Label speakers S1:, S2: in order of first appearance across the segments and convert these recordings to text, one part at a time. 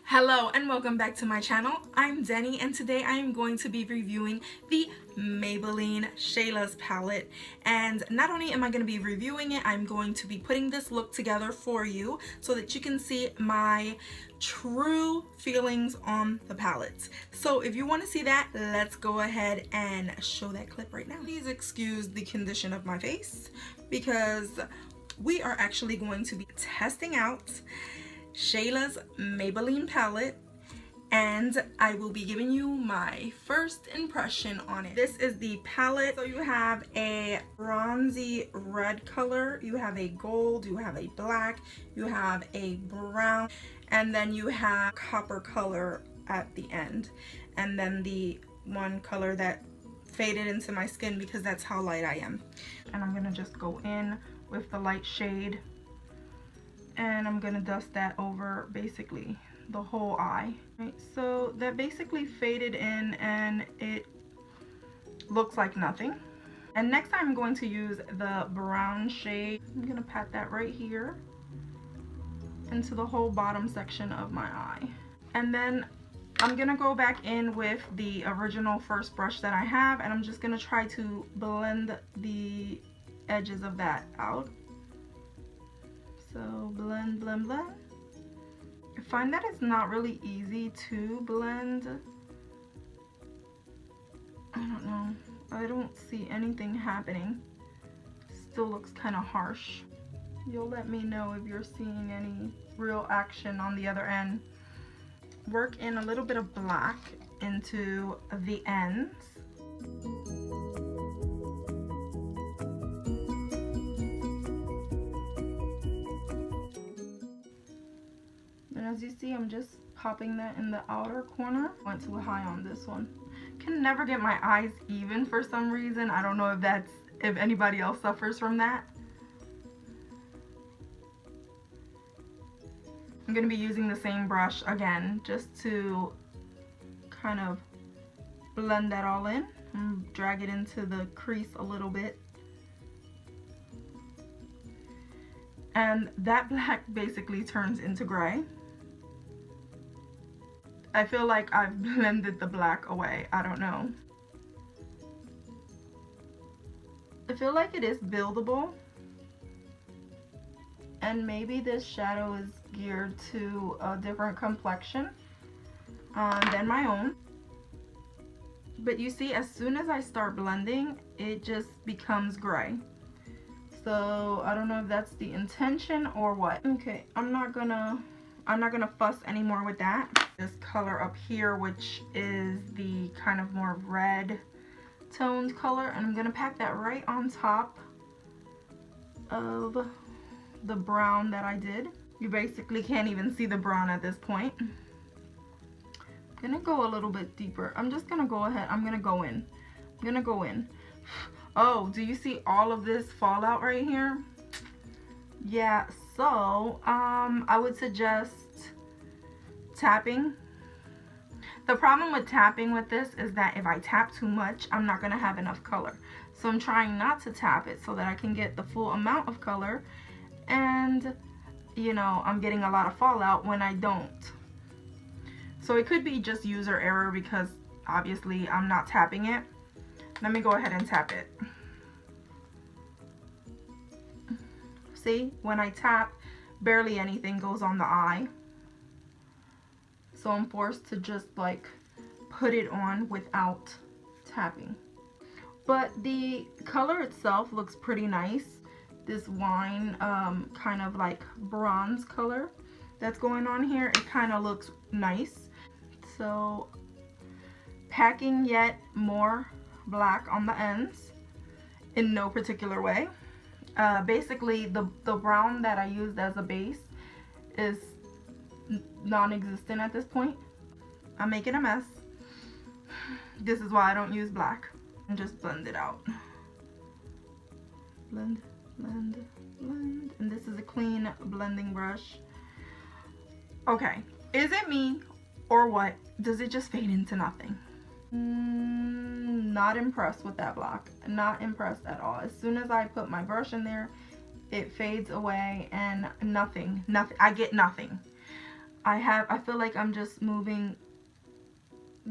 S1: Hello and welcome back to my channel. I'm Denny and today I am going to be reviewing the Maybelline Shayla's palette. And not only am I going to be reviewing it, I'm going to be putting this look together for you so that you can see my true feelings on the palette. So if you want to see that, let's go ahead and show that clip right now. Please excuse the condition of my face because we are actually going to be testing out Shayla's Maybelline palette, and I will be giving you my first impression on it. This is the palette. So you have a bronzy red color, you have a gold, you have a black, you have a brown, and then you have copper color at the end, and then the one color that faded into my skin because that's how light I am. And I'm gonna just go in with the light shade, and I'm gonna dust that over basically the whole eye. Right, so that basically faded in and it looks like nothing. And next I'm going to use the brown shade. I'm gonna pat that right here into the whole bottom section of my eye. And then I'm gonna go back in with the original first brush that I have, and I'm just gonna try to blend the edges of that out. So blend, blend, blend. I find that it's not really easy to blend. I don't know. I don't see anything happening. Still looks kind of harsh. You'll let me know if you're seeing any real action on the other end. Work in a little bit of black into the ends. As you see, I'm just popping that in the outer corner. Went too high on this one. Can never get my eyes even for some reason. I don't know if anybody else suffers from that. I'm gonna be using the same brush again just to kind of blend that all in and drag it into the crease a little bit. And that black basically turns into gray. I feel like I've blended the black away. I don't know. I feel like it is buildable. And maybe this shadow is geared to a different complexion than my own. But you see, as soon as I start blending, it just becomes gray. So I don't know if that's the intention or what. Okay, I'm not gonna fuss anymore with that. This color up here, which is the kind of more red toned color, and I'm gonna pack that right on top of the brown that I did. You basically can't even see the brown at this point. I'm gonna go a little bit deeper. I'm just gonna go ahead. I'm gonna go in. Oh, do you see all of this fallout right here? Yeah, so I would suggest tapping. The problem with tapping with this is that if I tap too much, I'm not gonna have enough color. So I'm trying not to tap it so that I can get the full amount of color, and you know, I'm getting a lot of fallout when I don't. So it could be just user error because obviously I'm not tapping it. Let me go ahead and tap it. See, when I tap, barely anything goes on the eye. So I'm forced to just like put it on without tapping. But the color itself looks pretty nice. This wine kind of like bronze color that's going on here, it kind of looks nice. So packing yet more black on the ends in no particular way. Basically the brown that I used as a base is non-existent at this point. I'm making a mess. This is why I don't use black. And just blend it out. Blend, blend, blend. And this is a clean blending brush. Okay, is it me or what? Does it just fade into nothing? Not impressed with that block. Not impressed at all. As soon as I put my brush in there, it fades away and nothing. I get nothing. I feel like I'm just moving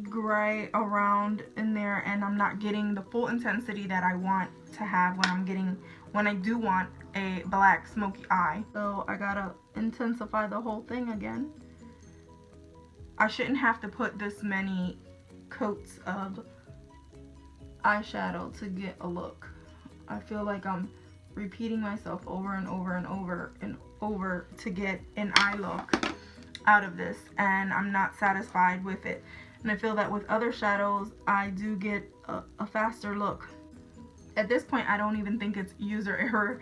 S1: gray around in there, and I'm not getting the full intensity that I want to have when I do want a black smoky eye. So I gotta intensify the whole thing again. I shouldn't have to put this many coats of eyeshadow to get a look. I feel like I'm repeating myself over and over and over and over to get an eye look out of this, and I'm not satisfied with it. And I feel that with other shadows I do get a faster look. At this point I don't even think it's user error.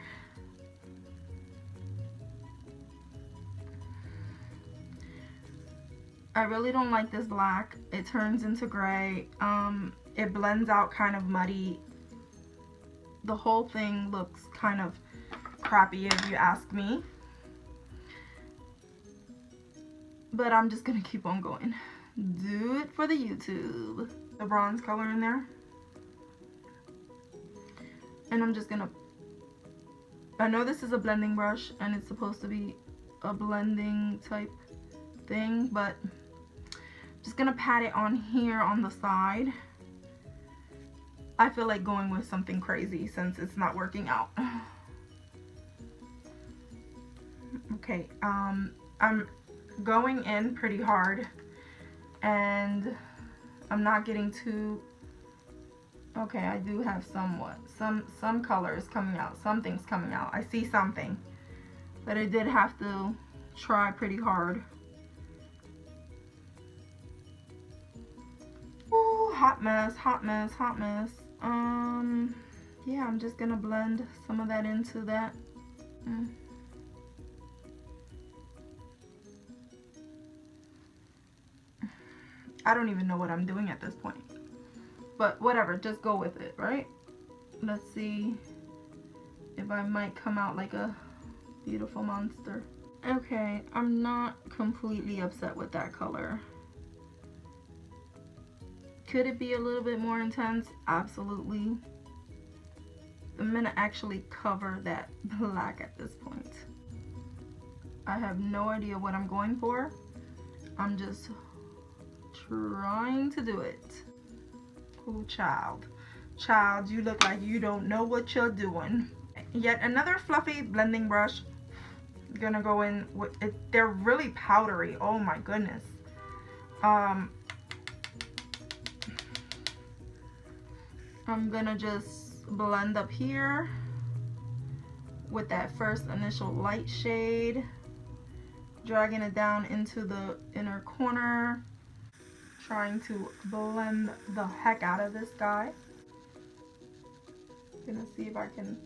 S1: I really don't like this black. It turns into gray. It blends out kind of muddy. The whole thing looks kind of crappy if you ask me. But I'm just gonna keep on going. Do it for the YouTube. The bronze color in there. And I'm just gonna, I know this is a blending brush and it's supposed to be a blending type thing, but I'm just gonna pat it on here on the side. I feel like going with something crazy since it's not working out. Okay, I'm going in pretty hard and I'm not getting too, okay, I do have somewhat, some colors coming out, something's coming out. I see something, but I did have to try pretty hard. Ooh, hot mess, hot mess, hot mess. Yeah, I'm just gonna blend some of that into that. I don't even know what I'm doing at this point. But whatever, just go with it, right? Let's see if I might come out like a beautiful monster. Okay, I'm not completely upset with that color. Could it be a little bit more intense? Absolutely. I'm gonna actually cover that black at this point. I have no idea what I'm going for. I'm just trying to do it. Oh, child. Child, you look like you don't know what you're doing. Yet another fluffy blending brush. Gonna go in with it. They're really powdery. Oh my goodness. I'm gonna just blend up here with that first initial light shade, dragging it down into the inner corner, trying to blend the heck out of this guy. Gonna see if I can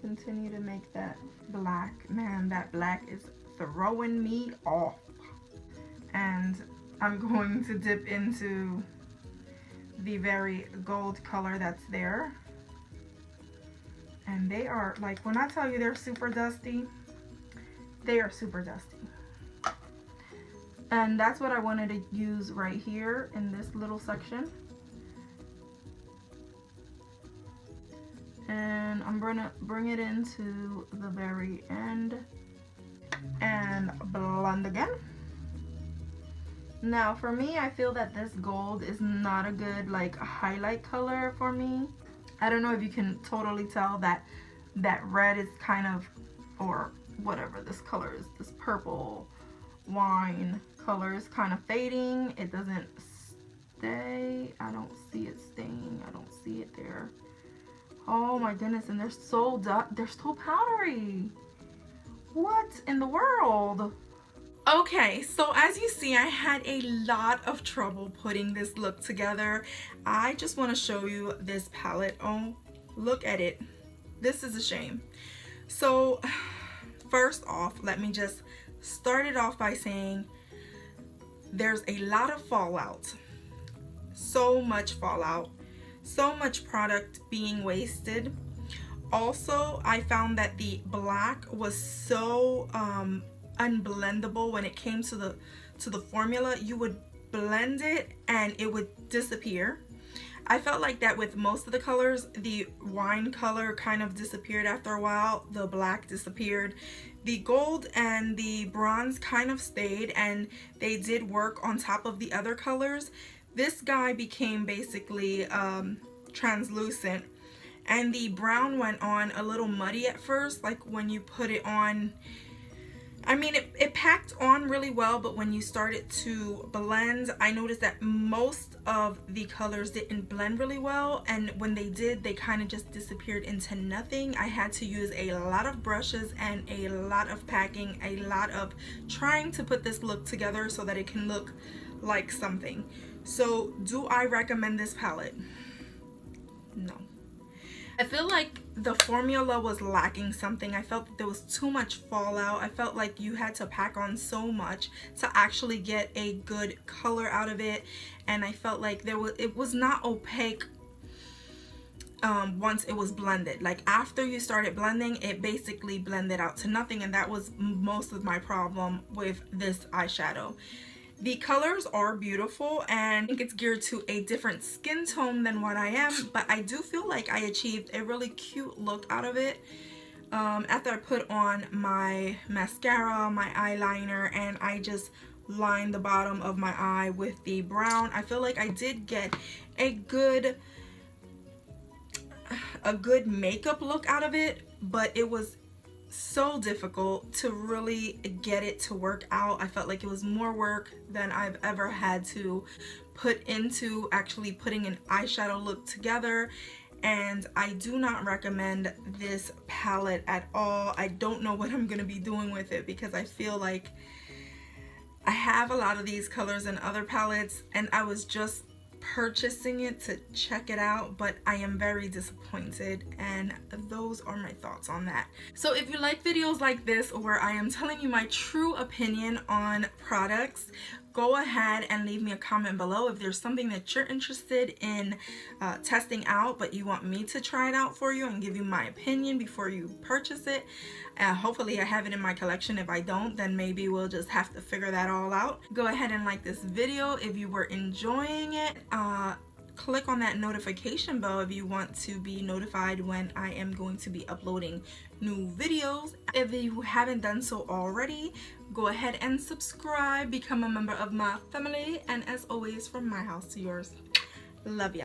S1: continue to make that black. Man, that black is throwing me off. And I'm going to dip into the very gold color that's there. And they are, like, when I tell you they're super dusty, they are super dusty. And that's what I wanted to use right here in this little section. And I'm gonna bring it into the very end and blend again. Now for me, I feel that this gold is not a good like highlight color for me. I don't know if you can totally tell that that red is kind of, or whatever this color is, this purple wine color is kind of fading. It doesn't stay. I don't see it staying. I don't see it there. Oh my goodness, and they're so powdery. What in the world? Okay, so as you see, I had a lot of trouble putting this look together. I just want to show you this palette. Oh, look at it. This is a shame. So first off, let me just start it off by saying there's a lot of fallout. So much fallout. So much product being wasted. Also, I found that the black was so unblendable when it came to the formula. You would blend it and it would disappear. I felt like that with most of the colors. The wine color kind of disappeared after a while, the black disappeared, the gold and the bronze kind of stayed, and they did work on top of the other colors. This guy became basically translucent, and the brown went on a little muddy at first, like when you put it on. I mean, it packed on really well, but when you started to blend, I noticed that most of the colors didn't blend really well, and when they did, they kind of just disappeared into nothing. I had to use a lot of brushes and a lot of packing, a lot of trying to put this look together so that it can look like something. So, do I recommend this palette? No. I feel like the formula was lacking something. I felt that there was too much fallout. I felt like you had to pack on so much to actually get a good color out of it, and I felt like it was not opaque once it was blended. Like after you started blending, it basically blended out to nothing, and that was most of my problem with this eyeshadow. The colors are beautiful, and I think it's geared to a different skin tone than what I am, but I do feel like I achieved a really cute look out of it. After I put on my mascara, my eyeliner, and I just lined the bottom of my eye with the brown, I feel like I did get a good makeup look out of it, but it was so difficult to really get it to work out. I felt like it was more work than I've ever had to put into actually putting an eyeshadow look together, and I do not recommend this palette at all. I don't know what I'm gonna be doing with it because I feel like I have a lot of these colors in other palettes, and I was just purchasing it to check it out, but I am very disappointed, and those are my thoughts on that. So if you like videos like this where I am telling you my true opinion on products, go ahead and leave me a comment below. If there's something that you're interested in testing out but you want me to try it out for you and give you my opinion before you purchase it, hopefully I have it in my collection. If I don't, then maybe we'll just have to figure that all out. Go ahead and like this video if you were enjoying it. Click on that notification bell if you want to be notified when I am going to be uploading new videos. If you haven't done so already, go ahead and subscribe, become a member of my family, and as always, from my house to yours, love ya.